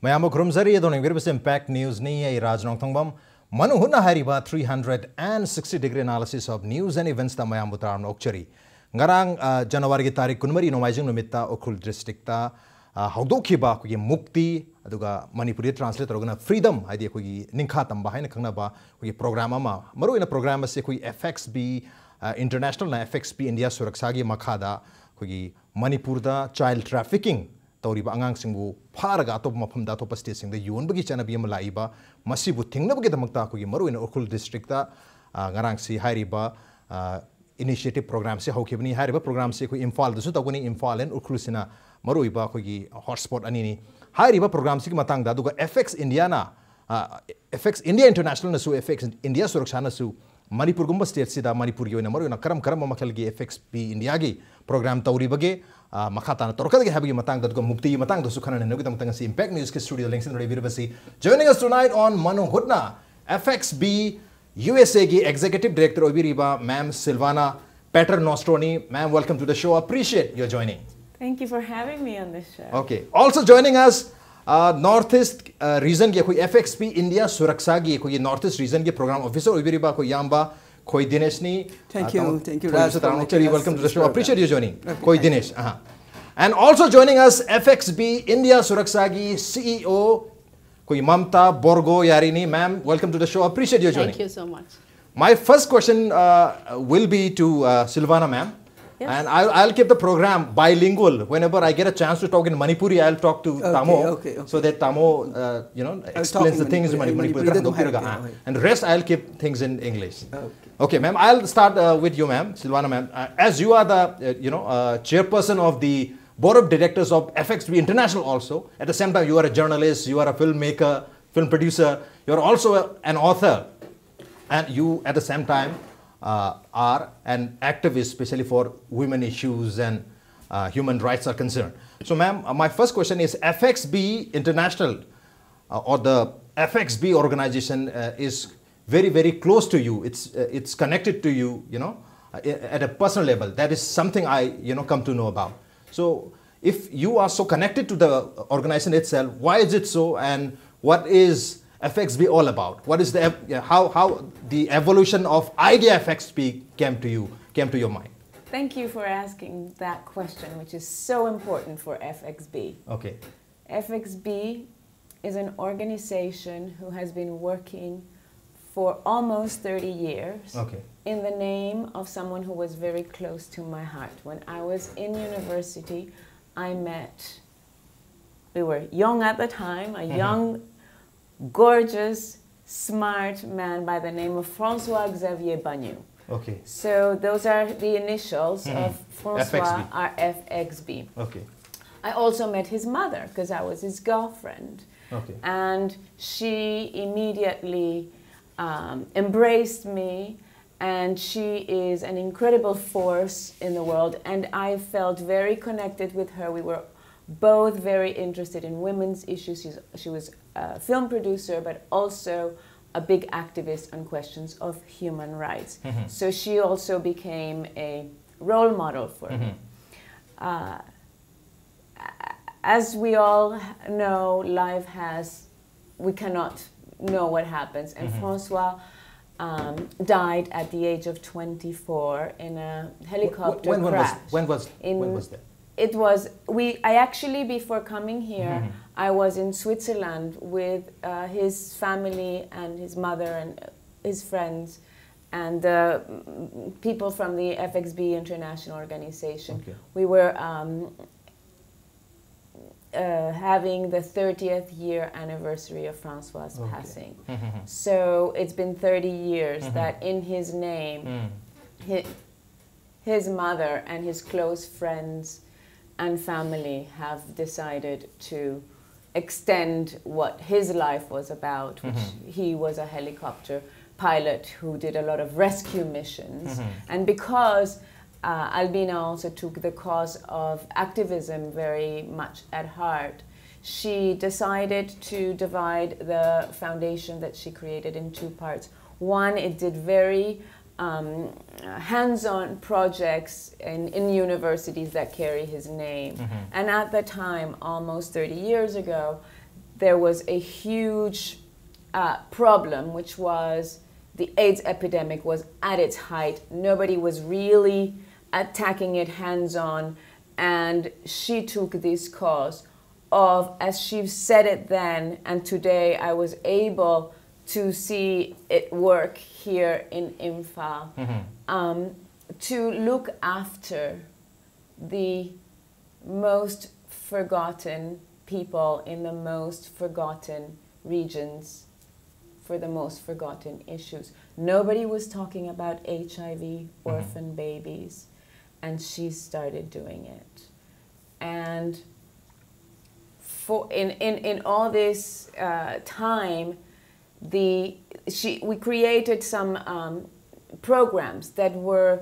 Mayamo Krumzari adon Virbis Impact News ni ay Rajnong Tongbam Manung Hutna hariba 360-degree analysis of news and events ta mayam butaram okchari. Ngarang January ki tarik kunmari nomaijing numita Ukhul district ta hawdokhiba kugi mukti aduga Manipuri translate rogana freedom idea kugi ningkha tamba haina khangna ba kugi program ama maru ina program se kugi FXB international na FXB India suraksha gi makhada kugi Manipur da child trafficking Tauriba angang singbu pharaga atop mafam da atop state sing da yun bagi chana bi laiba masibu thingna bagi damakta ko gi maru in Ukhul district da ngarang si hairiba initiative program se hokibni hairiba program se ko Imphal da su taguni Imphal and Ukhul sina maru iba ko gi hotspot ani ni hairiba program se ki matang da duga FX India na FX India International na su FX India suraksha na su Manipur gumba state sida Manipur yo na maru na karam makhal gi FXP India gi program tauri bage Makata na torka de habi matang that go mukti matang to sukhana no gitam tang si Impact News ke studio links in Virabasi. Joining us tonight on Manung Hutna, FXB USA gi Executive Director Obiriba, Ma'am Silvana Paternostroni. Ma'am, welcome to the show. Appreciate your joining. Thank you for having me on this show. Okay. Also joining us Northeast region gi koi FXB India Suraksha gi koi Northeast region gi program officer Obiriba ko Yamba Koi Dinesh ni. Thank you, Raj. Welcome to the show. Appreciate you joining. Koi Dinesh. And also joining us, FXB India Suraksha CEO, Koi Mamta Borgo Yarini. Ma'am, welcome to the show. Appreciate you joining. Thank you so much. My first question will be to Silvana, ma'am. Yes. And I'll keep the program bilingual. Whenever I get a chance to talk in Manipuri, I'll talk to Tamo, so that Tamo, explains the things in Manipuri. And the rest, I'll keep things in English. Okay, ma'am. I'll start with you, ma'am, Silvana, ma'am. As you are the, chairperson of the board of directors of FXB International, also at the same time, you are a journalist, you are a filmmaker, film producer. You are also an author, and you at the same time are an activist, especially for women issues and human rights are concerned. So, ma'am, my first question is FXB International or the FXB organization is very, very close to you. It's connected to you, at a personal level. That is something I, come to know about. So, if you are so connected to the organization itself, why is it so, and what is FXB all about? What is the how the evolution of idea FXB came to your mind? Thank you for asking that question, which is so important for FXB. Okay. FXB is an organization who has been working for almost 30 years in the name of someone who was very close to my heart. When I was in university, I met, we were young at the time, a young, gorgeous, smart man by the name of Francois Xavier Bagnou. Okay. So those are the initials of Francois, our FXB. Okay. I also met his mother because I was his girlfriend. Okay. And she immediately embraced me, and she is an incredible force in the world, and I felt very connected with her. We were both very interested in women's issues. She was a film producer, but also a big activist on questions of human rights. So she also became a role model for me. As we all know, we cannot know what happens. And Francois died at the age of 24 in a helicopter crash. When was that? It was, I actually, before coming here, I was in Switzerland with his family and his mother and his friends and people from the FXB International Organization. Okay. We were having the 30th year anniversary of Francois' passing. So it's been 30 years that in his name, his mother and his close friends and family have decided to extend what his life was about, which he was a helicopter pilot who did a lot of rescue missions. And because Albina also took the cause of activism very much at heart, she decided to divide the foundation that she created in two parts. One, it did very hands-on projects in universities that carry his name. And at the time, almost 30 years ago, there was a huge problem, which was the AIDS epidemic was at its height. Nobody was really attacking it hands-on, and she took this cause of, as she said it then, and today I was able to see it work here in Imphal, to look after the most forgotten people in the most forgotten regions for the most forgotten issues. Nobody was talking about HIV, orphan babies, and she started doing it. And in all this time, we created some programs that were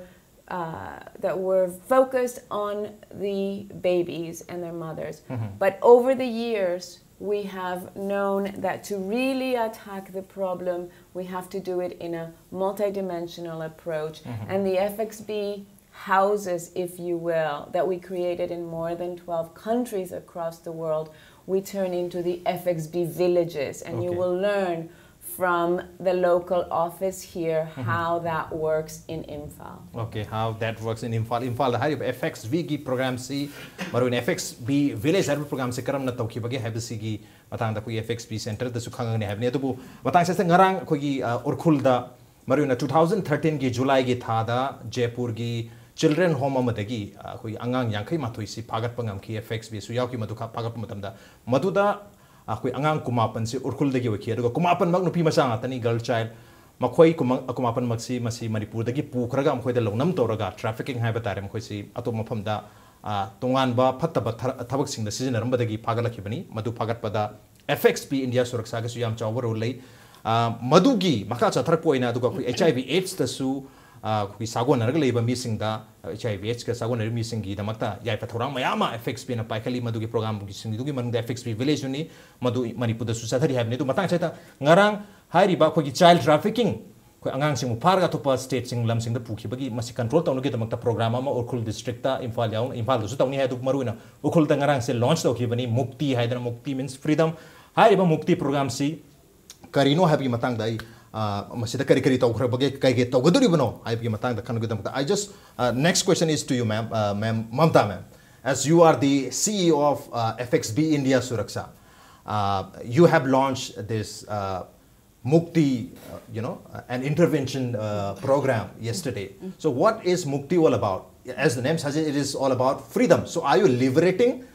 focused on the babies and their mothers. But over the years, we have known that to really attack the problem, we have to do it in a multidimensional approach. And the FXB houses, if you will, that we created in more than 12 countries across the world, we turn into the FXB villages. And you will learn from the local office here how that works in Imphal. Okay, how that works in Imphal. Imphal the high FXB ki program si maru in FXB village service program se karam na tauki bagi habisi ki matang da koi FXB center da sukhang ne habne to bu matang se ngarang koi ki urkhul da maru na 2013 ki July ki tha da Jaipur ki children home amadagi koi angang yankai mathoi si phagat pangam ki FXB su yaw ki madu kha phagat matam da madu da akoi angang kumapan si urkhul dagi waki aduga kumapan mag nupi masa ngatani girl child makhoi kumapan magsi masi Manipur dagi pukhraga amkhoi da longnam toraga trafficking hai batare amkhoi si ato mafam da tongan ba phattaba thabak sing da sijinar badagi phagalakibani madu phagat pada FXB India Suraksha ga su yam chawbar ulai madugi makha chatharak poina aduga khoi HIV AIDS da su kui sagon narga leiba missing da HIV AIDS ka sagon nar missing gi damakta yai pathorang mayama FXB na paikali madu gi program gi sing dugi mang da FXB village ni madu Manipur da su sathari have ne du matang chaita ngarang hairi ba khoi child trafficking khoi angang sing mu farga topa state sing lam sing da pukhi bagi masi control taw gi damakta program ama urkhul district ta Imphal yaung Imphal da su tawni ha du maruina urkhul da ngarang se launch taw ki bani mukti haidana mukti means freedom hairi ba mukti program si karino habi matang dai masida kari kari taw khra bage kai ge taw gaduri bano I gi matang da kan gi damta I just next question is to you ma'am Mamta ma'am, as you are the CEO of FXB India Suraksha, you have launched this Mukti an intervention program yesterday. So what is Mukti all about? As the name suggests, it is all about freedom. So are you liberating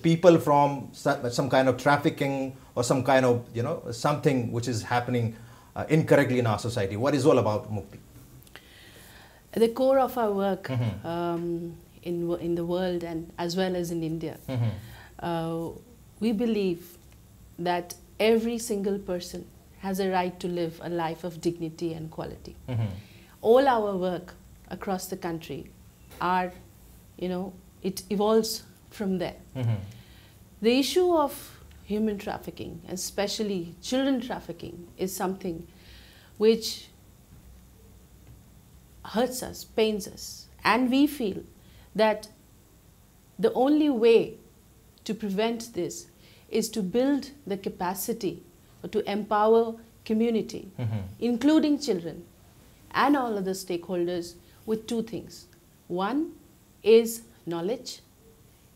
people from some kind of trafficking or some kind of something which is happening incorrectly in our society? What is all about Mukti? The core of our work in the world and as well as in India, we believe that every single person has a right to live a life of dignity and quality. All our work across the country are, it evolves from there. The issue of human trafficking, especially children trafficking, is something which hurts us, pains us, and we feel that the only way to prevent this is to build the capacity or to empower community, including children and all other stakeholders, with two things. One is knowledge.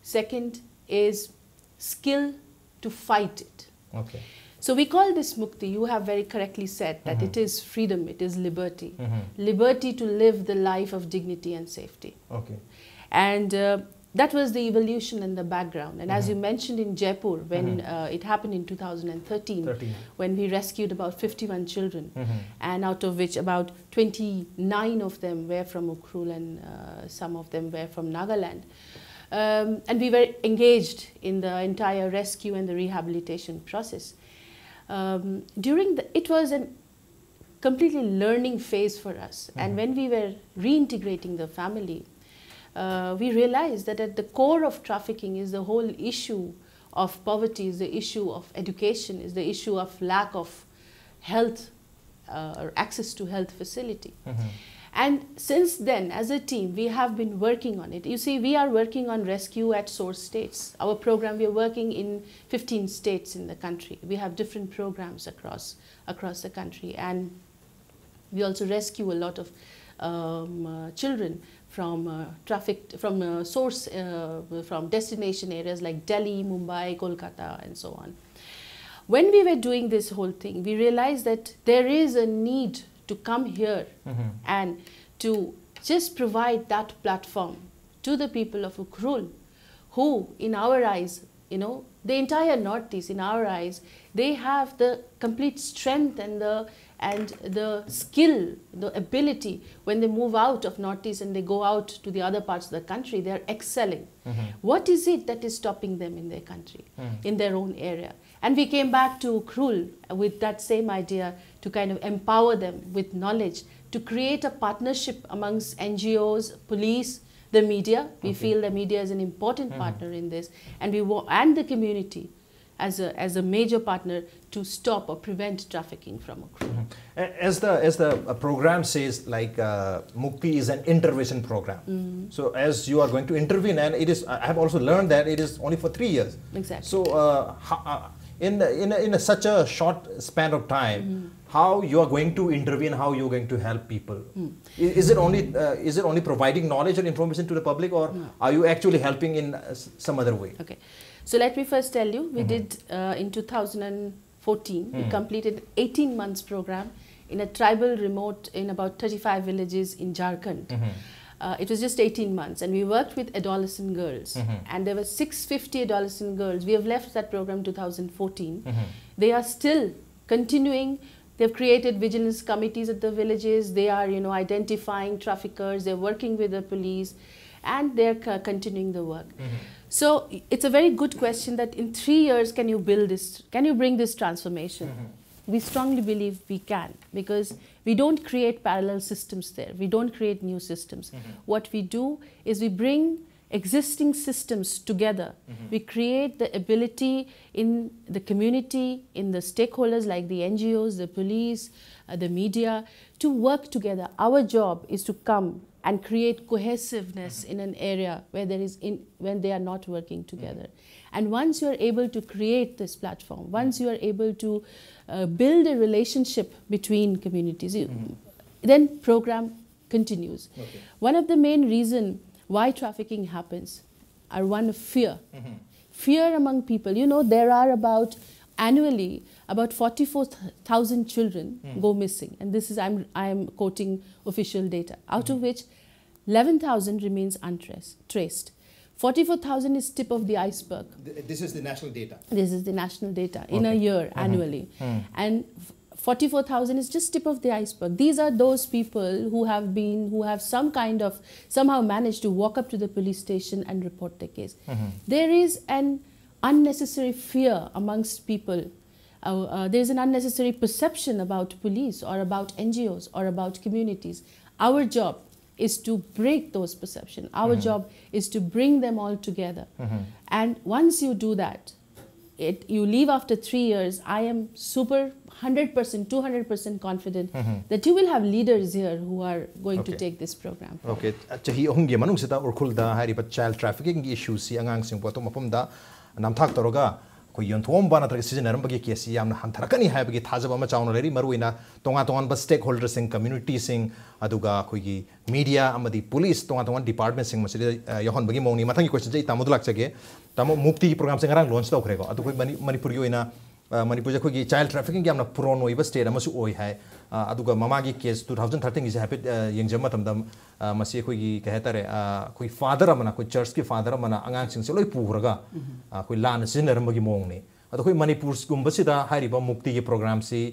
Second is skill to fight it. Okay. So we call this Mukti. You have very correctly said that it is freedom, it is liberty. Liberty to live the life of dignity and safety. Okay. And that was the evolution in the background. And as you mentioned in Jaipur, when it happened in 2013, when we rescued about 51 children, and out of which about 29 of them were from Ukhrul and some of them were from Nagaland. And we were engaged in the entire rescue and the rehabilitation process. It was a completely learning phase for us. And when we were reintegrating the family, we realized that at the core of trafficking is the whole issue of poverty, is the issue of education, is the issue of lack of health or access to health facility. And since then, as a team, we have been working on it. You see, we are working on rescue at source states. Our program, we are working in 15 states in the country. We have different programs across the country. And we also rescue a lot of children from from destination areas like Delhi, Mumbai, Kolkata, and so on. When we were doing this whole thing, we realized that there is a need to come here and to just provide that platform to the people of Ukhrul, who, in our eyes, you know, the entire Northeast, in our eyes, they have the complete strength and the skill, the ability. When they move out of Northeast and they go out to the other parts of the country, they are excelling. What is it that is stopping them in their country, in their own area? And we came back to Ukhrul with that same idea to kind of empower them with knowledge, to create a partnership amongst NGOs, police, the media. We feel the media is an important partner in this, and and the community as a major partner to stop or prevent trafficking from Ukhrul. As the program says, like Mukti is an intervention program. So as you are going to intervene, and it is, I have also learned that it is only for 3 years. Exactly. So in such a short span of time, how you are going to intervene, how you are going to help people? Is it only providing knowledge or information to the public, or are you actually helping in some other way? Okay, so let me first tell you, we did in 2014, we completed 18 months program in a tribal remote in about 35 villages in Jharkhand. It was just 18 months, and we worked with adolescent girls, and there were 650 adolescent girls. We have left that program in 2014. They are still continuing. They've created vigilance committees at the villages. They are, you know, identifying traffickers. They're working with the police, and they're continuing the work. So it's a very good question that in 3 years, can you build this? Can you bring this transformation? We strongly believe we can, because we don't create parallel systems there. We don't create new systems. What we do is we bring existing systems together. We create the ability in the community, in the stakeholders like the NGOs, the police, the media, to work together. Our job is to come and create cohesiveness in an area where when they are not working together. And once you are able to create this platform, once you are able to build a relationship between communities, then program continues. One of the main reasons why trafficking happens are one of fear. Fear among people. You know, there are annually about 44,000 children go missing, and this is I am quoting official data, out of which 11,000 remains untraced. 44,000 is tip of the iceberg. This is the national data. This is the national data in a year annually, and 44,000 is just tip of the iceberg. These are those people who have somehow managed to walk up to the police station and report their case. There is an unnecessary fear amongst people. There's an unnecessary perception about police or about NGOs or about communities. Our job is to break those perceptions. Our job is to bring them all together. And once you do that, you leave after 3 years, I am super 100%, 200% confident that you will have leaders here who are going to take this program. Okay. Chahi ahumgi manung sita Ukhrul da hariba child trafficking issue si angang sing potong mapumda namthak toroga ko yonthom bana tra season bagi case yamna hantarakani haibagi thajaba ma chauna leri maruina tonga ba stakeholders sing community sing aduga koigi media amadi police tonga department sing masiri yahon bagi mongni mathangi question jai tamudulak chage tamo mukti program sing ngarang launch tawkrego adu koi manipur yoina Manipur khoi child trafficking yamna puron oiba state amasu oi hai aduga mamagi case 2013 is happy yengjam matamdam masi khoi gi kahetare khoi father amana khoi church ki father amana angang sing se loi puraga khoi lan sineram gi mongni adu khoi Manipur gumba sida hariba mukti gi program si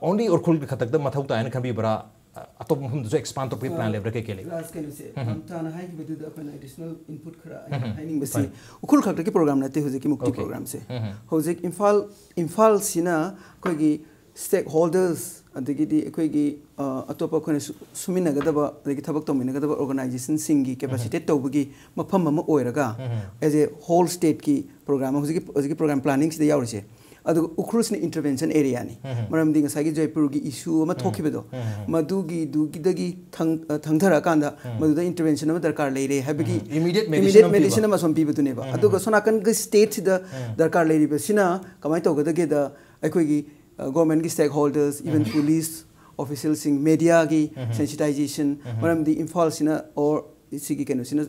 only Ukhrul khatak da mathau ta an khambi bara atop hum jo expand to plan level ke kele last can you say tana hai ki bedu da additional input khara haining basi Ukhrul khak ki program nate hoje ki mukti program se hoje imphal sina koi gi stakeholders adigi di koi gi atopa khone sumina ga da ba adigi thabak to mina ga da organization sing gi capacity to bugi mafam ma oiraga as a whole state ki program hoje ki program planning se yauri se adu ukrus ni intervention area ni maram ding sagi Jaipur gi issue ma thoki bedo madu gi du gi dagi thangthara kanda madu da intervention ma darkar leire habigi immediate medicine ma som pi bedu ne ba adu ga sonakan gi state da darkar leire be sina kamai to ga da aikoi gi government gi stakeholders even police officials sing media gi sensitization maram di infal sina or sigi kenu sina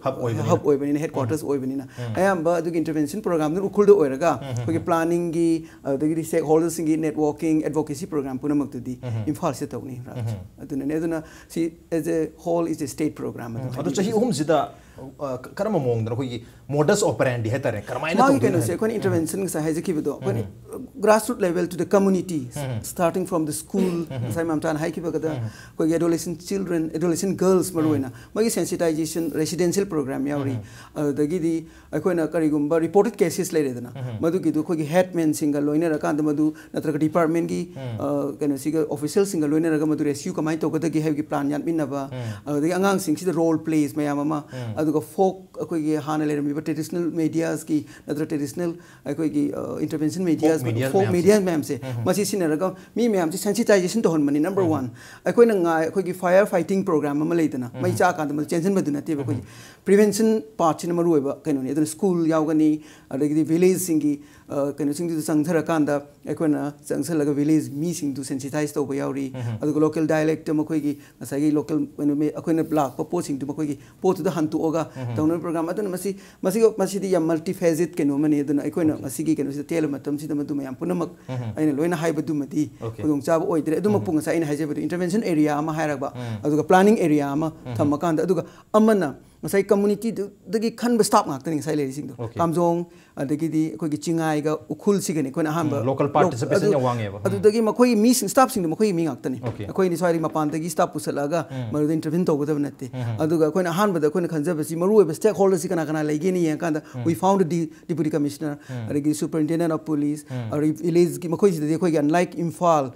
hub oibani headquarters oibani na ayamba adu intervention program nu ukhul do oiraga ko planning gi adu stakeholders gi networking advocacy program puna mak di infal se tawni adu ne aduna si as a whole is a state program adu chahi hum sida karama mong da ko modus operandi hetare karama ina to kenu se ko intervention sa haje ki bido grassroots level to the community starting from the school sai mam tan hai ki bagada ko adolescent girls maruina magi sensitization residential program yauri dagi di akoina karigumba reported cases leredana madu ki du ko headman single loiner akand madu natraga department gi kenu siga official single loiner ga madu rescue kamai to gada gi have gi plan yan minna ba dagi angang sing si the role plays mayam ma aduga folk akoi gi hana lerami traditional medias ki natra traditional akoi gi intervention medias folk media ma'am se masi sinaraga mi ma'am se sensitization to honmani number 1 akoi na nga akoi gi fire fighting program ma leidana mai cha kan tension baduna te ko prevention part china maru ba kaino ne adun school yaugani adagi village singi kaino sing du sangthara kanda ekona sangsalaga village mi sing du sensitize to ba yauri adu local dialect ma koi gi asagi local kaino me akoina block pa po sing du ma koi gi po tu da hantu oga tawna program adun masi di ya multifaceted kaino mani adun akoina asigi kaino si tel matam si da madu mayam punamak aina loina haiba du mati kodong chaba oidre adu mapung sa aina haije ba intervention area ma hairaba adu planning area ma thamakanda adu amana masai community dagi khan stop ngak tani sai le sing do kamjong adagi di koi gi chingai ga ukhul si gani koi hamba local participation ya wange ba adu dagi makoi mi staff sing do makoi mi ngak tani koi ni swari mapan dagi staff pusalaga maru intervene to goda natte adu ga koi hamba da koi khanjaba si maru be stakeholders si kana lagi ni yan kanda we found the deputy commissioner adagi superintendent of police or village gi makoi si koi unlike Imphal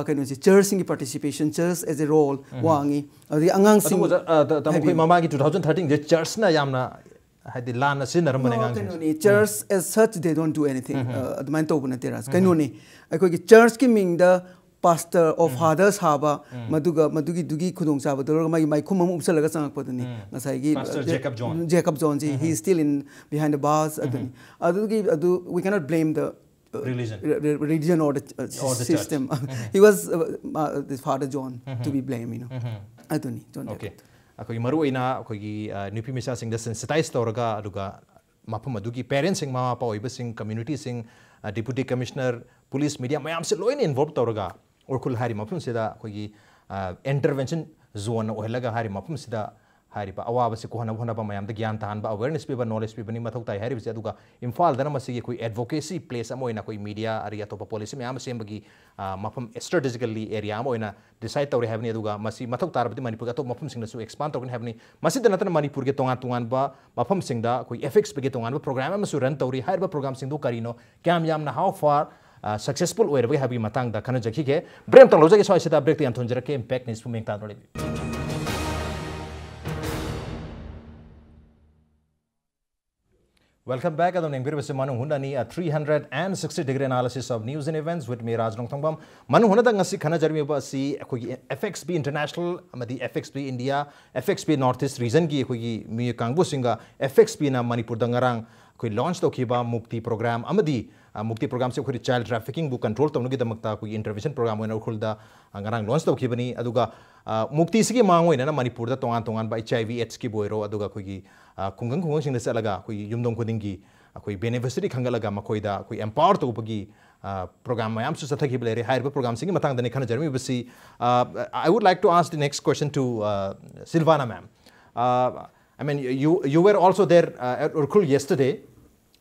kind of church sing participation church as a role wangi adu angang sing tamoi mama gi 2013 the church na yamna hadi lana sinaramane ngang church as such they don't do anything adman to buna teras kaino ni akoi gi church ki ming da pastor of fathers haba madugi dugi khudong chaba do mai khum mu upsalaga changak paduni ngasai gi pastor Jacob John ji he is still in behind the bars adu we cannot blame the religion or the system he was this father John to be blamed aduni John okay akoi maru ina akoi gi nupi misa sing da sensitize toraga aduga mapam adugi parents sing mama pa oiba sing community sing deputy commissioner police media mayam se loin involved toraga or kul hari mapam se da akoi gi intervention zone ohelaga hari mapam se da hari pa awa ba se ko hana ba mayam da gyan tahan ba awareness pe ba knowledge pe bani mathok tai hari se aduga Imphal dana masigi koi advocacy place amoina koi media area to policy mayam se bagi mapam strategically area amoina decide tawre havni aduga masi mathok tarbadi manipur ga to mapam sing na su expand tawre havni masi da natana manipur ge tongan ba mapam sing da koi fx pe ge tongan ba program am su run tawri har ba program sing do karino kyam yam na how far successful way we have matang da kana jakhi ge brem tang loja ge soi sita break ti am thonjara ke impact nis pu meng ta dole Welcome back. Adon nengir bese Manung Hutna ni a 360-degree analysis of news and events with me Rajnong Thongbam. Manung Hutna da ngasi khana jarmi ba si khoi FXB International amadi FXB India FXB Northeast region gi khoi mi kangbu singa FXB na Manipur da ngarang khoi launch to khiba mukti program amadi mukti program se khoi child trafficking bu control tawnu gi damakta khoi intervention program oina khul da ngarang launch to khibani aduga mukti sigi mangoina na Manipur da tongan ba HIV AIDS ki boiro aduga khoi kungang sing da salaga khoi yumdong khudingi khoi beneficiary khangalaga makoi da khoi empower to bagi program mayam su sathaki blere higher program sing matang da ne khana jarmi basi I would like to ask the next question to Silvana ma'am. I mean you were also there at Urkul yesterday.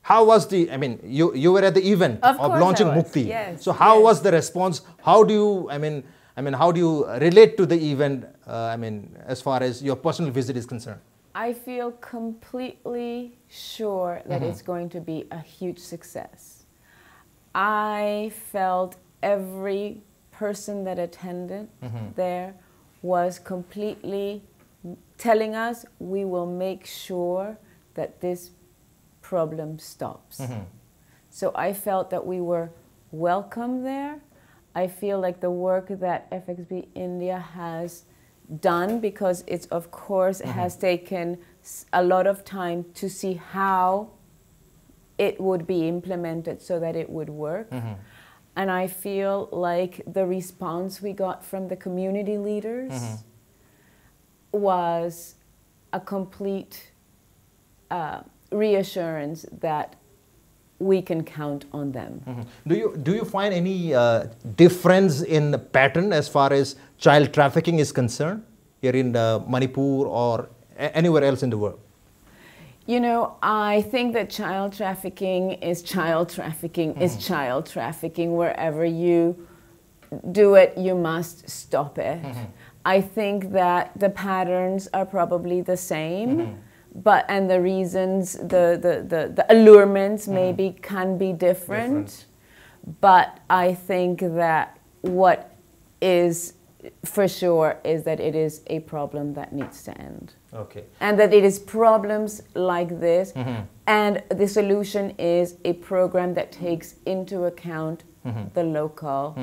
How was the I mean you were at the event of launching Mukti. Yes, so how was the response? How do you I mean how do you relate to the event I mean as far as your personal visit is concerned? I feel completely sure that it's going to be a huge success. I felt every person that attended there was completely telling us we will make sure that this problem stops. So I felt that we were welcome there. I feel like the work that FXB India has done, because it's of course has taken a lot of time to see how it would be implemented so that it would work. And I feel like the response we got from the community leaders was a complete reassurance that we can count on them. Do you find any difference in the pattern as far as child trafficking is concerned here in Manipur or anywhere else in the world? You know, I think that child trafficking is child trafficking is child trafficking. Wherever you do it, you must stop it. I think that the patterns are probably the same, and the reasons, the allurements maybe can be different. But I think that what is for sure is that it is a problem that needs to end. Okay. And that it is problems like this, and the solution is a program that takes into account the local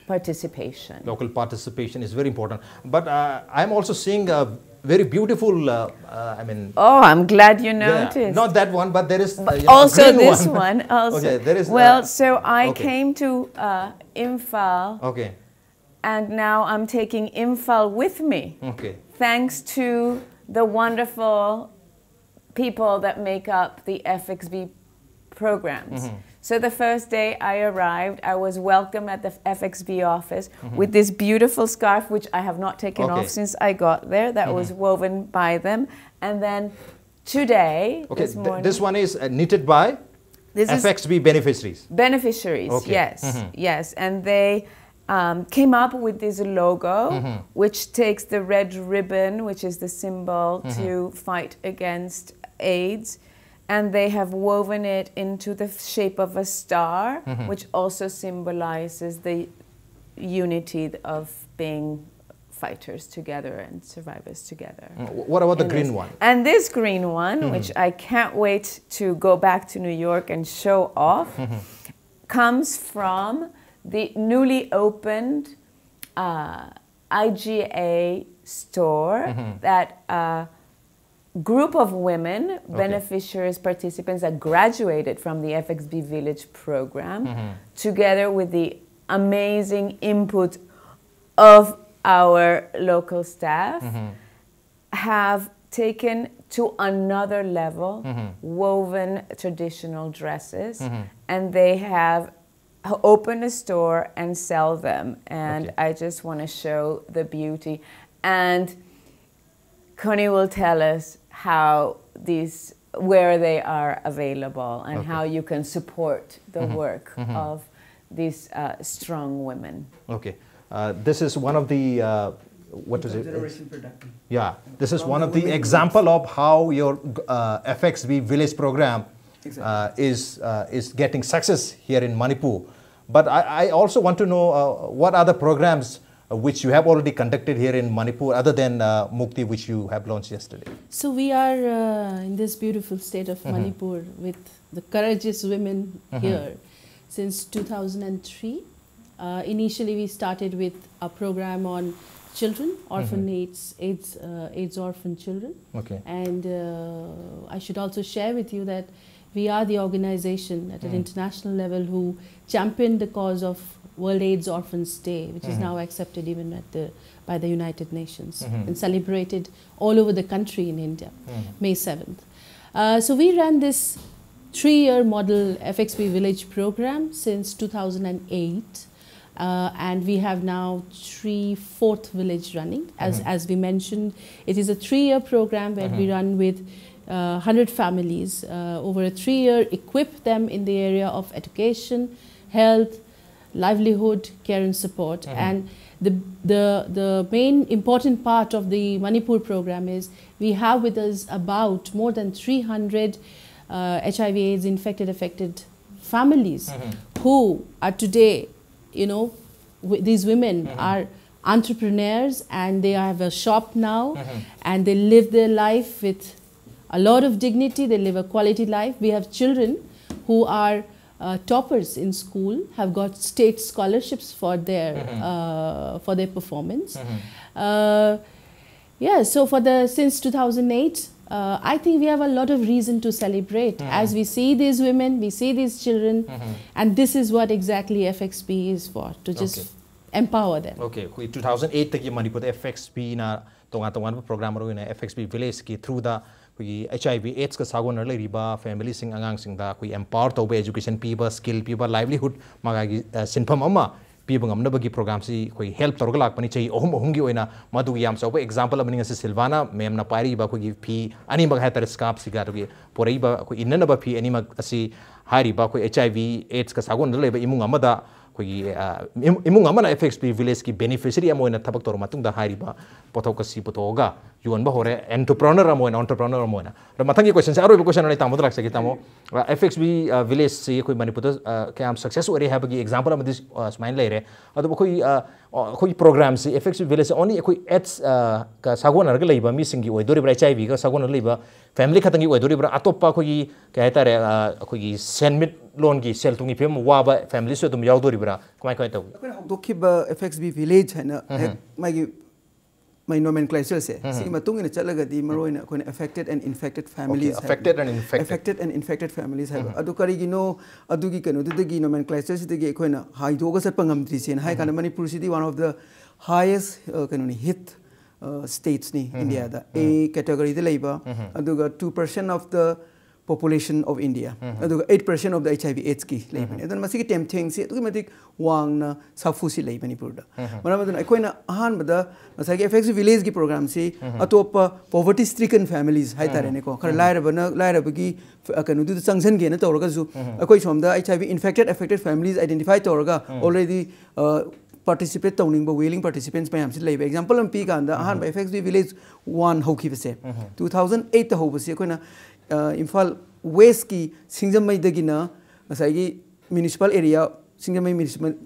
participation. Local participation is very important. But I'm also seeing a very beautiful, I mean... Oh, I'm glad you noticed. Yeah, not that one, but there is also this one. Also. Okay, there is... Well, so I came to Imphal. Okay. And now I'm taking Imphal with me. Okay. Thanks to the wonderful people that make up the FXB programs. So the first day I arrived, I was welcomed at the FXB office with this beautiful scarf, which I have not taken off since I got there, that was woven by them. And then today, this morning... This one is knitted by FXB beneficiaries. Beneficiaries, yes, yes. And they came up with this logo, which takes the red ribbon, which is the symbol to fight against AIDS, and they have woven it into the shape of a star, which also symbolizes the unity of being fighters together and survivors together. What about the green one? And this green one, which I can't wait to go back to New York and show off, comes from the newly opened IGA store that group of women, beneficiaries, participants that graduated from the FXB Village program, together with the amazing input of our local staff, have taken to another level woven traditional dresses, and they have open a store and sell them, and I just want to show the beauty. And Connie will tell us how these, where they are available, and how you can support the work of these strong women. Okay, this is one of the what is it? Generation production. Yeah, this is one of the example of how your FXB village program is getting success here in Manipur. But I also want to know what other programs which you have already conducted here in Manipur other than Mukti, which you have launched yesterday. So we are in this beautiful state of Manipur with the courageous women here since 2003. Initially we started with a program on children, orphan AIDS orphan children. Okay. And I should also share with you that we are the organization at an international level who championed the cause of World AIDS Orphans Day, which is now accepted even at by the United Nations and celebrated all over the country in India, May 7th. So we ran this 3-year model FXB Village program since 2008. And we have now 4th village running. As we mentioned, it is a 3-year program where we run with 100 families over a 3-year, equip them in the area of education, health, livelihood, care and support. And the main important part of the Manipur program is we have with us about more than 300 HIV/AIDS infected, affected families who are today, you know, these women are entrepreneurs and they have a shop now and they live their life with a lot of dignity, they live a quality life. We have children who are toppers in school have got state scholarships for their performance. Yeah, so since 2008, I think we have a lot of reason to celebrate as we see these women, we see these children, and this is what exactly FXB is for, to just empower them. Okay, 2008 tagi Manipur FXB na tongan program ro na FXB village ki through the HIV AIDS ka sagon le riba family sing angang sing da empower to education piba skill piba livelihood magagi sinpham ama piba ngamna bagi program si help torga lak pani chai ohum gi oina madu yam so example amani ngasi Silvana mem na pari ba pi ani mag ha tar scap si ga ri porei ba inna ba pi ani mag asi hari ba HIV AIDS ka sagon le ba imung amada imung amana FXB village ki beneficiary amoina thabak tor matung da hari ba pothok kasi potoga yuan ba hore entrepreneur amoina ra mathangi question sa aro question ani tamo lak sagi tamo FXB village si koi manipur ke am success ore ha bagi example am this smile le re adu koi program si FXB village only koi ads ka sagon ar ga leiba mi singi oi dori bra HIV ka sagon leiba family khatangi oi dori bra atoppa koi ka hetare koi senmit loan ki sel tungi pem wa ba family so dum yaw dori bra kamai to ko dokhi ba FXB village hana my nomenclature se si matung ina chalaga di maroina ko affected and infected families affected and infected families have adu kari gino adu gi kanu du gi nomenclature si gi ko na hai do ga sat pangam tri sen hai kana Manipur city one of the highest kanu hit states ni India da a category de leiba adu ga 2% of the population of India. 8% of the HIV AIDS ki leiban. Then masiki tempting si atu matik wang na safu si leiban Manipur da. Mana madun akoi na ahan bada masaki FXB village ki program si atopa poverty stricken families hai tare ne ko. Kar laira bagi kanu du sangsan ge na tawraga su akoi somda HIV infected affected families identify tawraga already participate tawning ba willing participants mayam si leiba. Example am pi kan da ahan ba FXB village 1 hoki base 2008 ta ho base akoi na Imphal West ki Singjamai dagina masagi municipal area Singjamai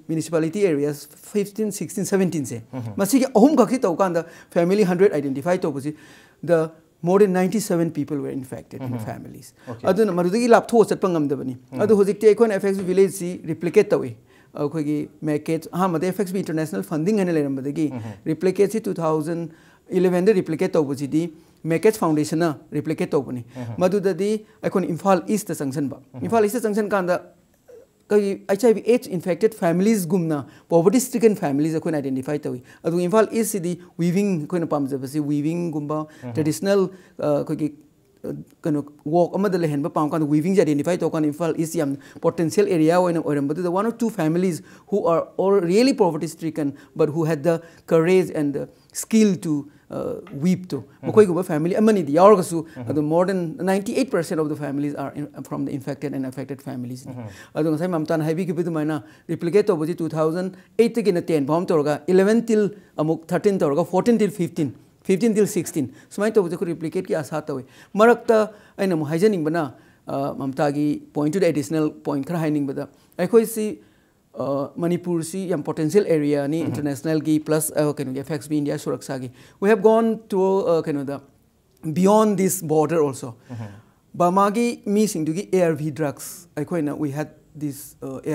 municipality areas 15 16 17 se masigi ahum khaki tawkanda family 100 identify tawbusi the more than 97 people were infected in families aduna marudagi lap tho chatpangam dabani adu hojikte ekon FXB village si replicate tawi akhoi make it made FXB international funding ane lerambadagi replicate si 2011 de replicate tawbusi di Makech Foundation replicate tawbani madudadi aikon Imphal East the sanction ba Imphal East sanction kanda HIV AIDS infected families gumna poverty stricken families akon identify tawi adu Imphal East di weaving koi na pamjabasi weaving gumba traditional koi kano walk amada lehen ba pam kan weaving identify to kan Imphal East yam potential area oina oirambadu the one or two families who are all really poverty stricken but who had the courage and the skill to weep to mokoi go family amani di yaur gasu adu more than 98% of the families are from the infected and affected families adu ngai mamtan haibi ki bidu maina replicate to boji 2008 ki na 10 bom torga 11 till amuk 13 torga 14 till 15 till 16 sumai to boji ko replicate ki asa tawi marakta aina mu haijaning bana mamta gi point to the additional point khara haining bada aikoi si Manipur si yam potential area ni international gi plus FXB India Suraksha gi we have gone to the beyond this border also Bama gi mi singdu gi ARV drugs aikoina we had these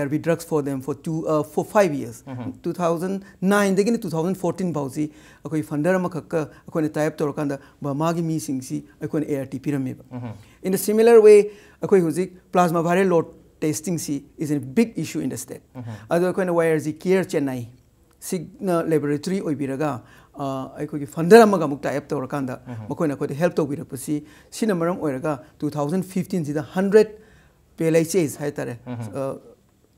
ARV drugs for them for 5 years 2009 degini 2014 bausi akoi funder ma khakka akoina type torkanda Bama gi mi sing si akoina ART pyramid in a similar way akoi huzik plasma viral load testing is a big issue in the state. Other kind of wires care Chennai, Signa laboratory oibiraga, I could funder Magamukta Epta or Kanda, Makona could help to Virapasi, Cinemarum Oraga, 2015 is the 100 PLHAs, Haitare,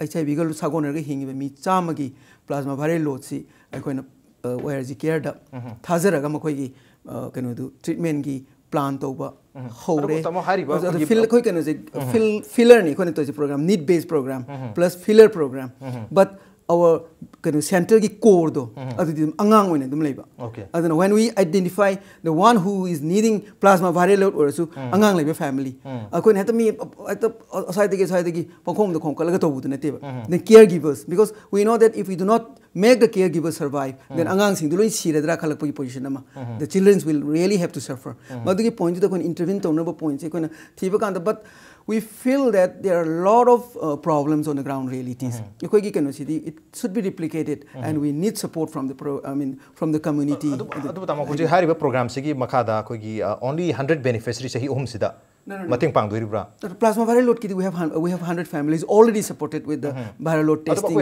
HIV girl Sagonari, Hingi, me Chamagi, plasma viral load, see, I could wires care da, Tazaraga Makogi, can do treatment gi. Plant over hore filler ni kone to program need based program plus filler program but our center ki core do adu angang oina dum leiba aduna when we identify the one who is needing plasma viral load or so angang leiba family akoi hata mi aside gi pangkhom do khom kalaga to bu na te then caregivers because we know that if we do not make the caregiver survive, then angang sing duloi siradra khalak pagi position ama. The children will really have to suffer. Madugi point to kon intervene to number points e kon thiba kan but we feel that there are a lot of problems on the ground realities. It should be replicated, and we need support from the from the community. Program only 100 beneficiaries sida. Mating pang duri bra. Plasma viral load we have 100 families already supported with the viral load testing.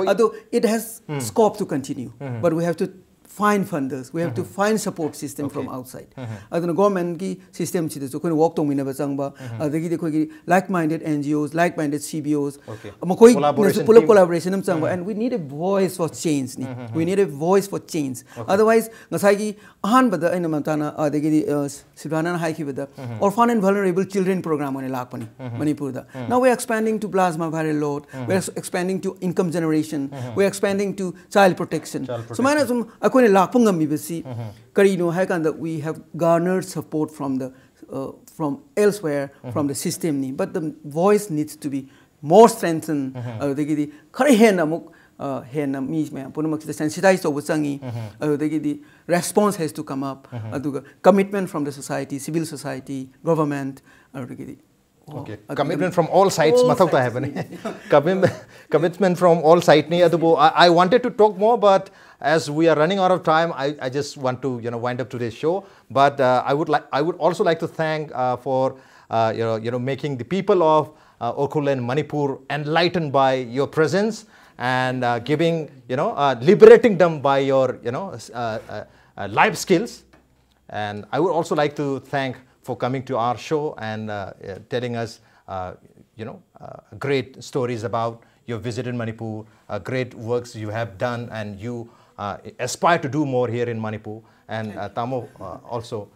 Although it has scope to continue, but we have to find funders, we have to find support system from outside. The government ki system chide so koi walk to mina bachangba adagi de koi like-minded NGOs, like-minded CBOs, collaboration and we need a voice for change. We need a voice for change. Otherwise, ngasai ki ahan bada aina mantana adagi Sivana hai ki bada orphan and vulnerable children program one lakpani Manipur da. Now we are expanding to plasma viral load, we are expanding to income generation, we are expanding to child protection. So we have garnered support from the from elsewhere from the system, but the voice needs to be more strengthened. Sensitized over the response has to come up. Commitment from the society, civil society, government. Okay. Commitment from all sides. Commitment from all sides. I wanted to talk more, but as we are running out of time, I just want to wind up today's show. But I would also like to thank for making the people of Okhul and Manipur enlightened by your presence and giving liberating them by your life skills. And I would also like to thank for coming to our show and telling us great stories about your visit in Manipur, great works you have done, and you aspire to do more here in Manipur. And Tamo also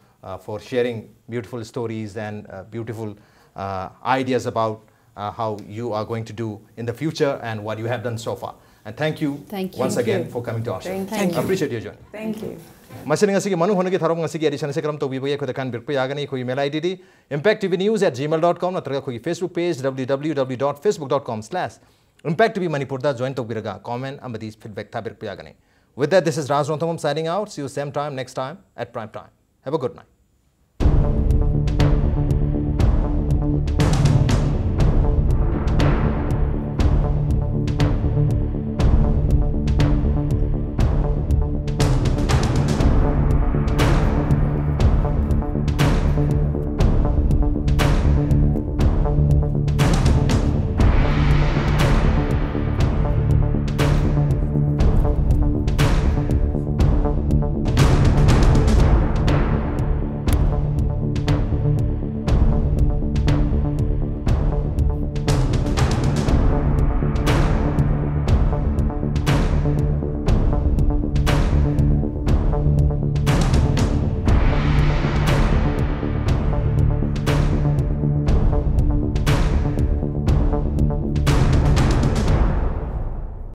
for sharing beautiful stories and beautiful ideas about how you are going to do in the future and what you have done so far. And thank you once again for coming to our show. Thank you. I appreciate your joining. Thank you. Manung edition second to email ID impacttvnews@gmail.com Facebook page www.facebook.com/impacttvmanipur join comment and feedback. With that, this is Raj Ronthongam signing out. See you same time next time at prime time. Have a good night.